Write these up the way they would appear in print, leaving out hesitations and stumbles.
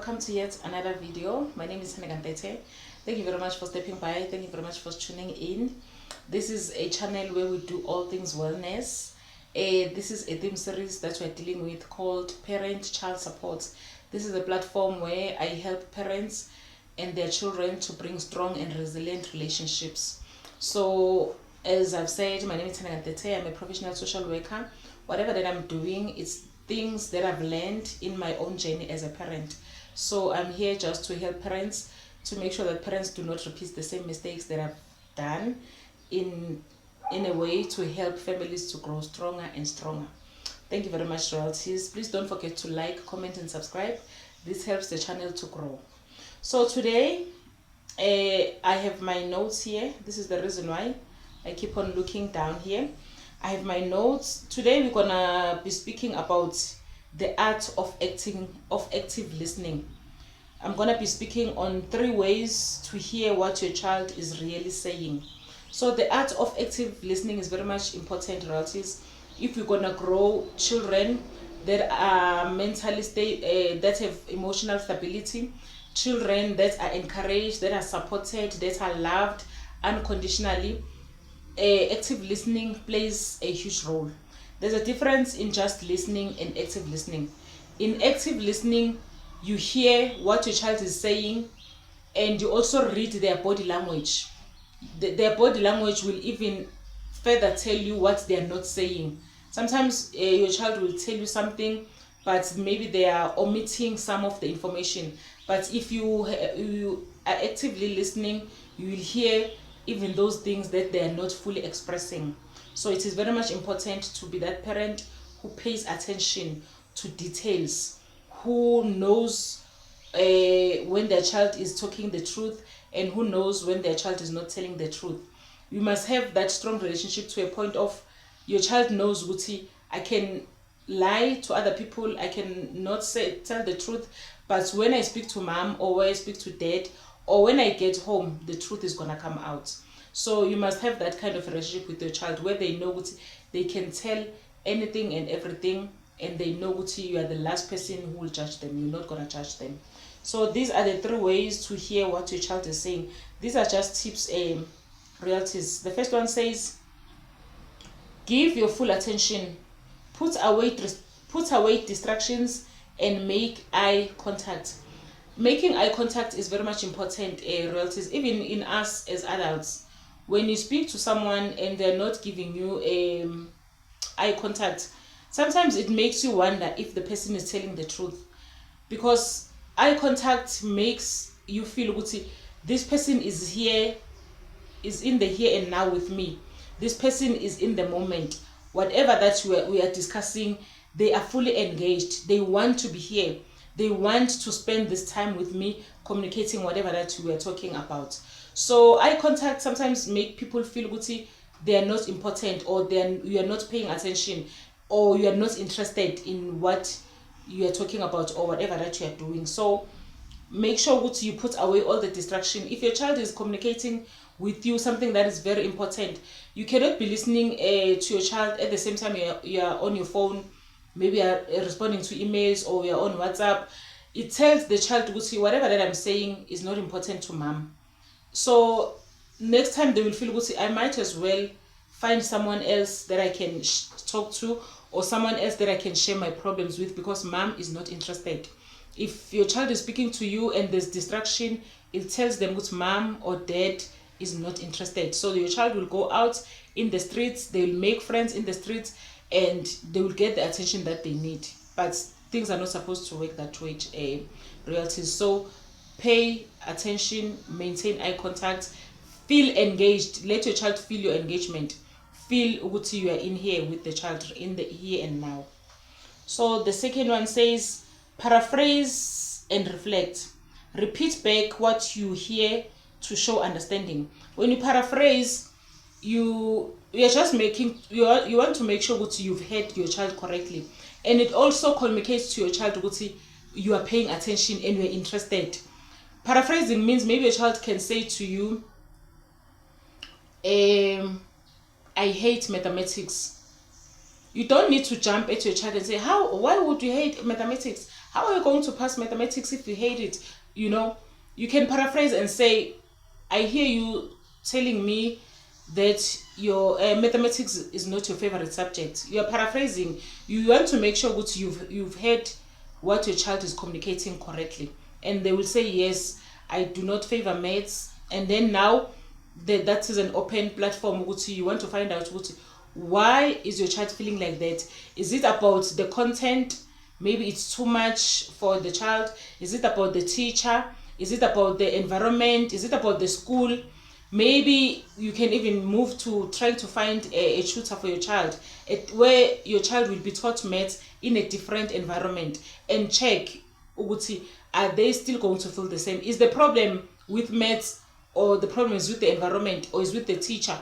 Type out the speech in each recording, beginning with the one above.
welcome to yet another video. My name is Henegantete. Thank you very much for stepping by. Thank you very much for tuning in. This is a channel where we do all things wellness. This is a theme series that we're dealing with called Parent-Child Support. This is a platform where I help parents and their children to bring strong and resilient relationships. So, as I've said, my name is Henegantete. I'm a professional social worker. Whatever that I'm doing, it's things that I've learned in my own journey as a parent. So I'm here just to help parents to make sure that parents do not repeat the same mistakes that I've done in a way to help families to grow stronger and stronger. Thank you very much, royalties. Please don't forget to like, comment and subscribe. This helps the channel to grow. So today I have my notes here. This is the reason why I keep on looking down here. I have my notes. Today we're gonna be speaking about the art of active listening. I'm gonna be speaking on 3 ways to hear what your child is really saying. So the art of active listening is very much important, relatives. If we're gonna grow children that are mentally that have emotional stability, children that are encouraged, that are supported, that are loved unconditionally, active listening plays a huge role. There's a difference in just listening and active listening. In active listening, you hear what your child is saying and you also read their body language. Their body language will even further tell you what they are not saying. Sometimes your child will tell you something, but maybe they are omitting some of the information. But if you are actively listening, you will hear even those things that they are not fully expressing. So it is very much important to be that parent who pays attention to details, who knows when their child is talking the truth and who knows when their child is not telling the truth. You must have that strong relationship to a point of your child knows, Guti, I can lie to other people, I can not tell the truth, but when I speak to mom or when I speak to dad or when I get home, the truth is gonna come out. So you must have that kind of relationship with your child where they know they can tell anything and everything, and they know you are the last person who will judge them. You're not gonna judge them. So these are the 3 ways to hear what your child is saying. These are just tips, realities. The first one says, give your full attention, put away distractions, and make eye contact. Making eye contact is very much important, relatives, even in us as adults. When you speak to someone and they're not giving you eye contact, sometimes it makes you wonder if the person is telling the truth, because eye contact makes you feel good. This person is here, is in the here and now with me. This person is in the moment. Whatever that we are discussing, they are fully engaged. They want to be here. They want to spend this time with me communicating whatever that we are talking about. So eye contact sometimes make people feel guilty, they are not important, or you are not paying attention, or you are not interested in what you are talking about or whatever that you are doing. So make sure you put away all the distraction. If your child is communicating with you something that is very important, you cannot be listening to your child at the same time you are on your phone, maybe you are responding to emails or you are on WhatsApp. It tells the child, whatever that I'm saying is not important to mom. So next time they will feel, I might as well find someone else that I can talk to, or someone else that I can share my problems with, because mom is not interested. If your child is speaking to you and there's distraction, it tells them mom or dad is not interested. So your child will go out in the streets, they will make friends in the streets, and they will get the attention that they need. But things are not supposed to work that way, realities. So pay attention, maintain eye contact, feel engaged. Let your child feel your engagement. Feel what you are in here with the child, in the here and now. So the second one says, paraphrase and reflect. Repeat back what you hear to show understanding. When you paraphrase, you are just making, you want to make sure that you've heard your child correctly, and it also communicates to your child that you are paying attention and you are interested. Paraphrasing means maybe a child can say to you, I hate mathematics. You don't need to jump at your child and say, why would you hate mathematics? How are you going to pass mathematics if you hate it? You know, you can paraphrase and say, I hear you telling me that your mathematics is not your favorite subject. You are paraphrasing. You want to make sure that you've heard what your child is communicating correctly, and they will say, yes, I do not favor maths. And then now that is an open platform. You want to find out why is your child feeling like that. Is it about the content? Maybe it's too much for the child. Is it about the teacher? Is it about the environment? Is it about the school? Maybe you can even move to trying to find a tutor for your child, where your child will be taught maths in a different environment, and check, are they still going to feel the same? Is the problem with maths, or the problem is with the environment, or is with the teacher?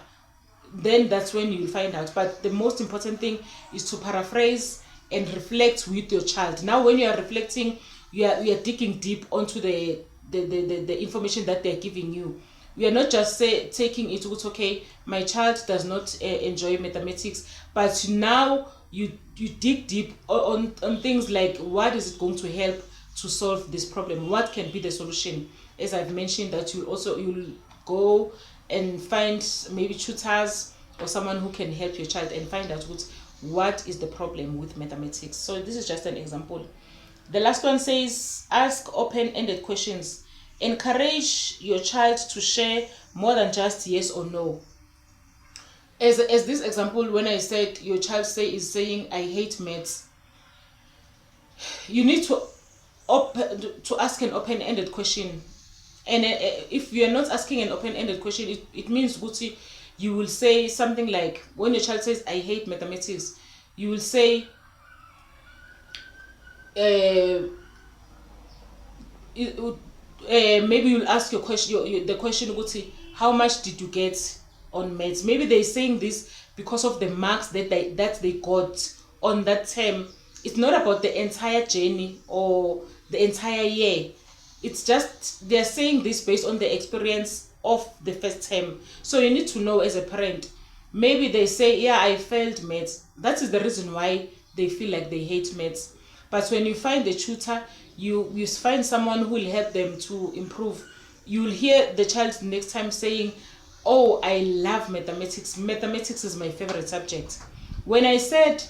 Then that's when you'll find out. But the most important thing is to paraphrase and reflect with your child. Now when you are reflecting, you are digging deep onto the information that they're giving you. We are not just taking it, okay, my child does not enjoy mathematics, but now you dig deep on things like, what is it going to help to solve this problem? What can be the solution? As I've mentioned, that you'll go and find maybe tutors or someone who can help your child and find out what is the problem with mathematics. So this is just an example. The last one says, ask open-ended questions. Encourage your child to share more than just yes or no. As this example, when I said your child is saying, I hate maths, you need to ask an open-ended question. And if you are not asking an open-ended question, it means you will say something like, when your child says, I hate mathematics, you will say, maybe you'll ask your question, the question, how much did you get on maths? Maybe they're saying this because of the marks that they got on that term. It's not about the entire journey or the entire year. It's just they're saying this based on the experience of the first term. So you need to know as a parent. Maybe they say, yeah, I failed maths. That is the reason why they feel like they hate maths. But when you find a tutor, you find someone who will help them to improve. You will hear the child next time saying, oh, I love mathematics. Mathematics is my favorite subject. When I said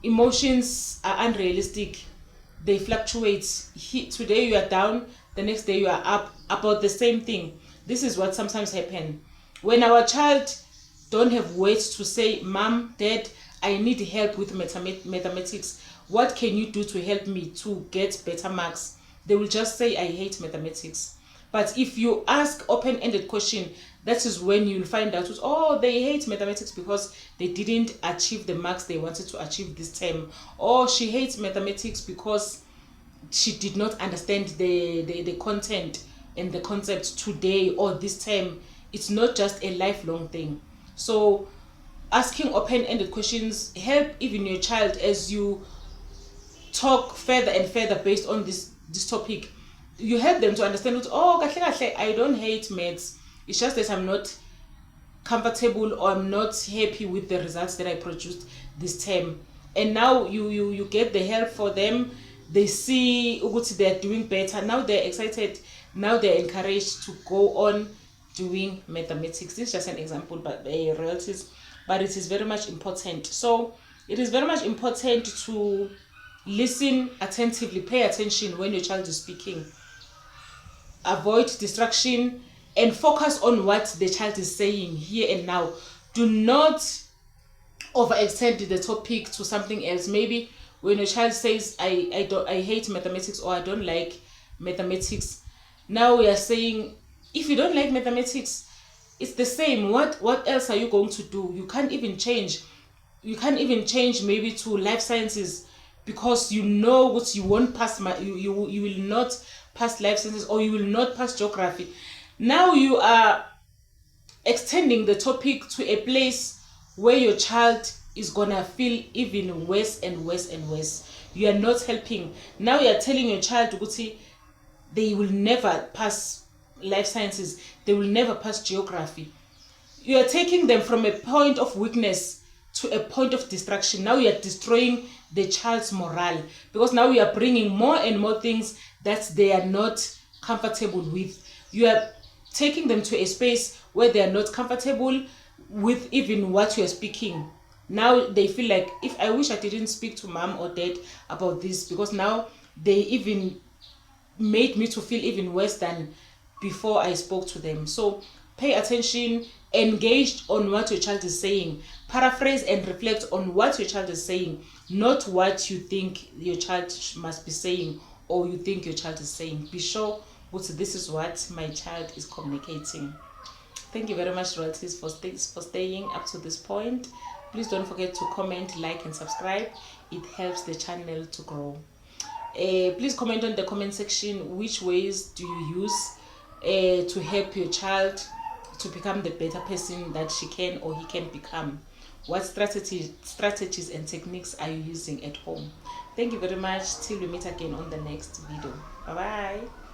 emotions are unrealistic, they fluctuate. Today you are down, the next day you are up, about the same thing. This is what sometimes happens. When our child don't have words to say, Mom, Dad, I need help with mathematics. What can you do to help me to get better marks? They will just say, I hate mathematics. But if you ask open-ended question, that is when you'll find out, oh, they hate mathematics because they didn't achieve the marks they wanted to achieve this term. Or she hates mathematics because she did not understand the content and the concept today or this term. It's not just a lifelong thing. So asking open-ended questions help even your child as you talk further and further based on this topic. You help them to understand, oh, I don't hate maths. It's just that I'm not comfortable or I'm not happy with the results that I produced this term. And now you get the help for them. They see they're doing better. Now they're excited. Now they're encouraged to go on doing mathematics. This is just an example, but relatives. But it is very much important. So it is very much important to listen attentively, pay attention when your child is speaking. Avoid distraction and focus on what the child is saying here and now. Do not overextend the topic to something else. Maybe when your child says, I hate mathematics or I don't like mathematics, now we are saying, if you don't like mathematics, it's the same. What else are you going to do? You can't even change. You can't even change maybe to life sciences, because you know what you won't pass. You will not pass life sciences, or you will not pass geography. Now you are extending the topic to a place where your child is gonna feel even worse and worse and worse. You are not helping. Now you are telling your child, Guti, they will never pass life sciences. They will never pass geography. You are taking them from a point of weakness to a point of distraction. Now you are destroying the child's morale, because now you are bringing more and more things that they are not comfortable with. You are taking them to a space where they are not comfortable with even what you are speaking. Now they feel like, if I wish I didn't speak to mom or dad about this, because now they even made me to feel even worse than before I spoke to them. So pay attention, engage on what your child is saying, paraphrase and reflect on what your child is saying, not what you think your child must be saying or you think your child is saying. Be sure this is what my child is communicating. Thank you very much, royalties, for staying up to this point. Please don't forget to comment, like and subscribe. It helps the channel to grow. Please comment on the comment section which ways do you use to help your child to become the better person that she can or he can become. What strategies and techniques are you using at home? Thank you very much. Till we meet again on the next video. Bye bye.